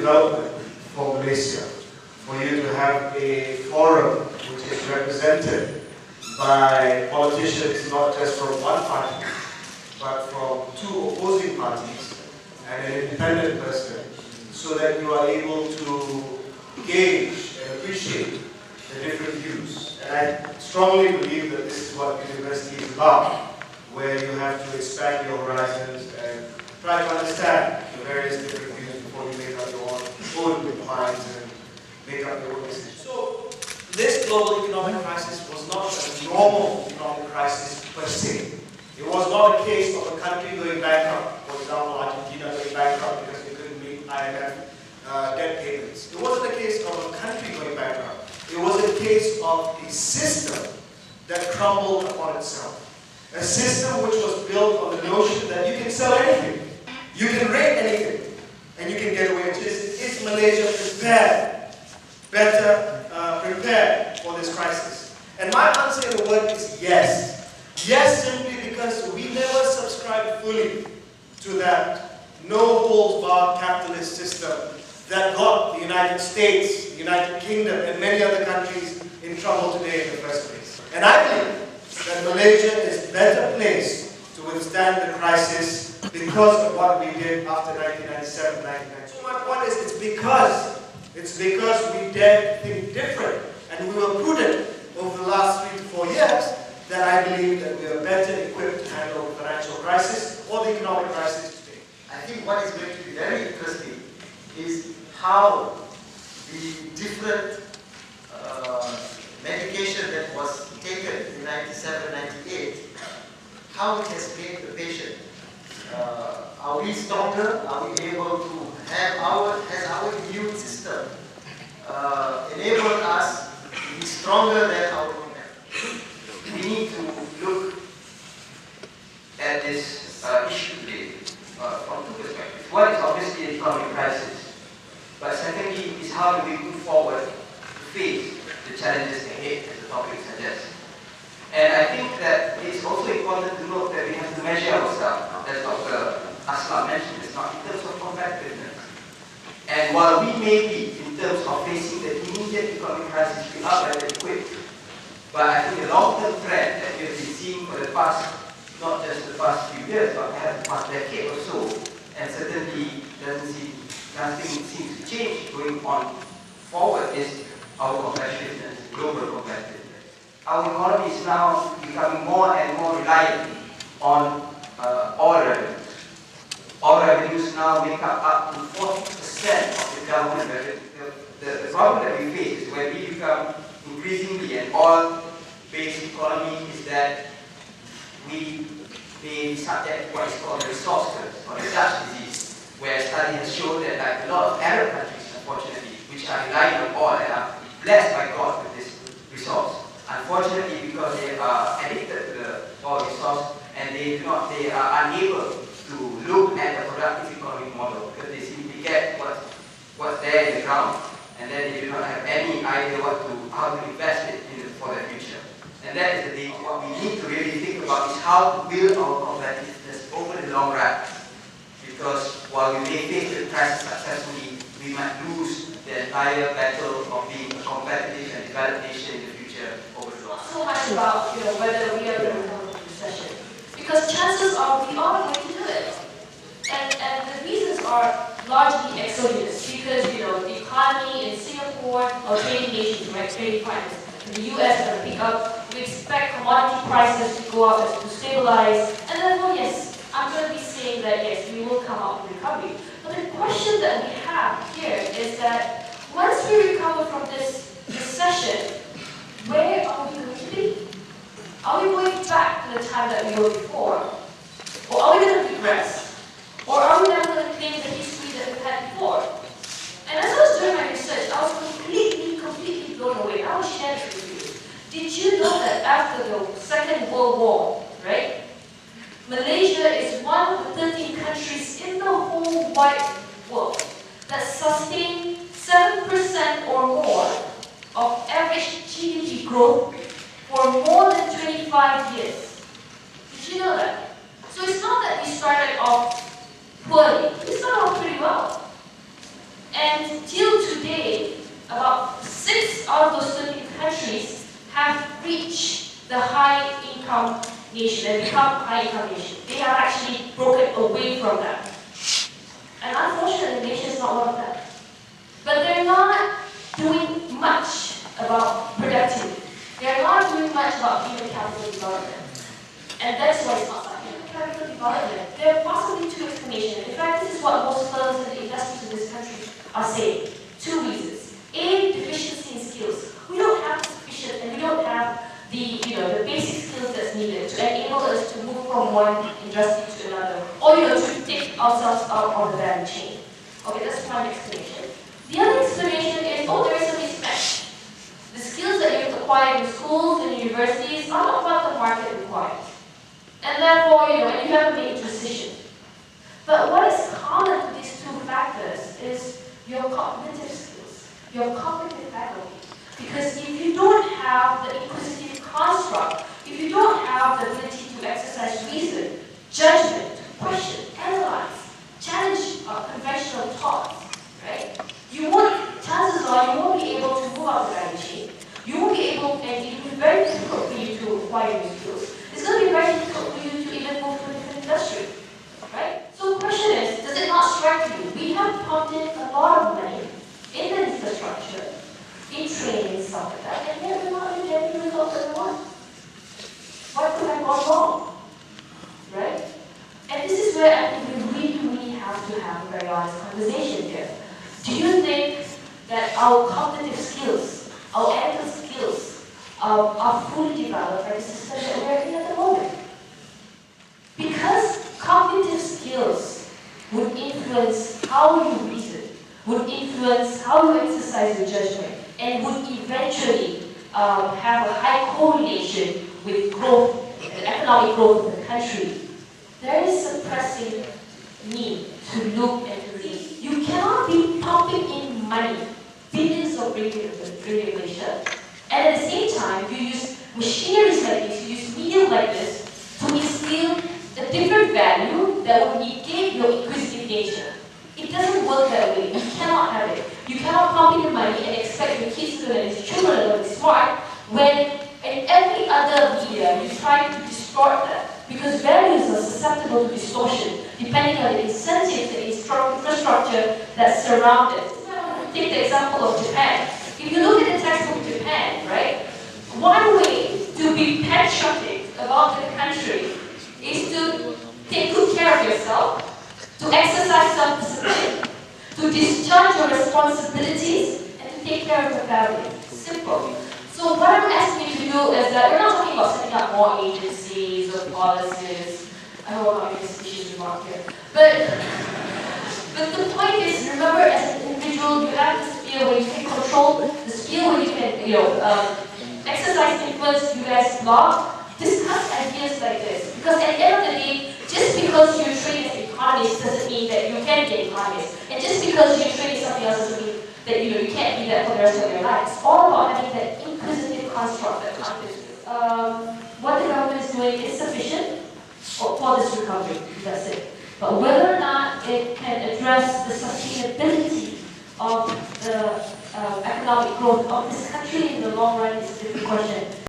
development for Malaysia, for you to have a forum which is represented by politicians not just from one party, but from two opposing parties and an independent person, so that you are able to gauge and appreciate the different views. And I strongly believe that this is what university is about, where you have to expand your horizons and try to understand the various different views before you make up your own minds and make up your own decisions. So, this global economic crisis was not a normal economic crisis per se. It was not a case of a country going bankrupt, for example, Argentina going bankrupt because they couldn't meet IMF debt payments. It wasn't a case of a country going bankrupt. It was a case of a system that crumbled upon itself. A system which was built on the notion that you can sell anything, you can rate anything, and you can get away with it. Is Malaysia better prepared for this crisis? And my answer in a word is yes. Yes, simply because we never subscribed fully to that no-holds-barred capitalist system that got the United States, the United Kingdom, and many other countries in trouble today in the first place. And I believe that Malaysia is better placed to withstand the crisis because of what we did after 1997, 1999. So my point is, it's because we dared to think different, and we were prudent over the last 3 to 4 years, that I believe that we are better equipped to handle the financial crisis or the economic crisis today. I think what is going to be very interesting is how the different medication that was taken in 97, 98, how it has made the patient. Are we stronger? Are we able to have has our immune system enabled us to be stronger than our competitors? We need to look at this issue today from two perspectives. One is obviously the economic crisis, but secondly is how do we move forward to face the challenges ahead, as the topic suggests. And I think that it's also important to note that we have to measure ourselves, as Dr. Aslam mentioned, it's not in terms of competitiveness. And while we may be, in terms of facing the immediate economic crisis, we are better equipped. But I think the long-term trend that we have been seeing for the past, not just the past few years, but perhaps the past decade or so, and certainly nothing seems to change going on forward, is our competitiveness, global competitiveness. Our economy is now becoming more and more reliant on oil revenues. Oil revenues now make up to 40% of the government revenue. The problem that we face is when we become increasingly an oil-based economy is that we may be subject to what is called the resource curse, or the Dutch disease, where a study has shown that like a lot of Arab countries, unfortunately, which are relying on oil and are blessed by God with this resource, unfortunately because they are addicted to the oil resource and they are unable to look at the productive economic model because they simply get what's there in the ground, and then they do not have any idea how to invest it for the future. And that is the thing. What we need to really think about is how to build our competitiveness over the long run. Because while we may face the crisis successfully, we might lose the entire battle of being a competitive and developed nation in the future over the long run. Not so much about whether we are going to come into recession, because chances are we are going to do it. And the reasons are largely exogenous, because the economy in Singapore, or trading nations, right, trading partners, the US are going to pick up. We expect commodity prices to go up, to stabilize, and therefore, yes, I'm going to be saying that yes, we will come out with recovery. But the question that we have here is that once we recover from this recession, where are we going to be? Are we going back to the time that we were before? Or are we going to regress? Or are we now going to claim the history that we had before? And as I was doing my research, I was completely blown away. I will share this with you. Did you know that after the Second World War, right, Malaysia is one of the 13 countries in the whole wide world that sustained 7% or more of average GDP growth for more than 25 years. Did you know that? So it's not that we started off poorly. We started off pretty well. And And till today, about 6 out of those 13 countries have reached the high-income nation and become high-income nation. They have actually broken away from that. And unfortunately, Malaysia is not one of them. But they're not doing much about productivity. They're not doing much about human capital development. And that's why it's not like human capital development. There are possibly 2 explanations. In fact, this is what most firms and investors in this country are saying. 2 reasons. A, deficiency in skills. We don't have sufficient, and we don't have the basic skills that's needed to enable us to move from one industry to another, or to take ourselves out of the value chain. Okay, that's one explanation. The other explanation is, there is a mismatch. The skills that you acquire in schools and universities are not what the market requires. And therefore, and you haven't made a decision. But what is common to these 2 factors is your cognitive skills, your cognitive faculty. Because if you don't have the inquisitive construct, if you don't have the ability to exercise reason, judgment, question, analyze, challenge conventional thoughts, right? Chances are you won't be able to move up the value chain. You won't be able, and it will be very difficult for you to acquire new skills. It's going to be very difficult for you to even move to a different industry, right? So the question is, does it not strike you? We have pumped in a lot of money in the infrastructure, in training and stuff like that, and yet we're not really getting the results that we want. What could have gone wrong, right? And this is where I think we really have to have a very honest conversation here. Do you think that our cognitive skills, our analytical skills, are fully developed by the system that we're in at the moment? Because cognitive skills would influence how you reason, would influence how you exercise your judgment, and would eventually have a high correlation with growth, the economic growth of the country. There is a pressing need to look and to read. You cannot be pumping in money, billions of ringgit in Malaysia, and at the same time you use machineries like this, you use media like this to instill a different value that would negate your inquisitive nature. It doesn't work that way. You cannot have it. You cannot pump in money and expect your kids to learn, your children to learn smart, when in every other media you try to distort that. Because values are susceptible to distortion, depending on the incentives and infrastructure that surround it. Take the example of Japan. If you look at the textbook of Japan, right, one way to be patriotic about the country is to take good care of yourself, to exercise self-discipline, to discharge your responsibilities, and to take care of your family. Simple. So what I'm asking you to do is that we're not talking about setting up more agencies or policies. I don't want to make a species remark here. But the point is, remember, as an individual, you have the skill where you can control, the skill where you can, exercise influence, you guys blog, discuss ideas like this. Because at the end of the day, just because you're trained as an economist doesn't mean that you can be an economist. And just because you're trained in something else doesn't mean that you can't be that for the rest of your life. It's all about having that inquisitive construct that comes with what the government is doing is sufficient for this recovery. That's it. But whether or not it can address the sustainability of the economic growth of this country in the long run is a different question.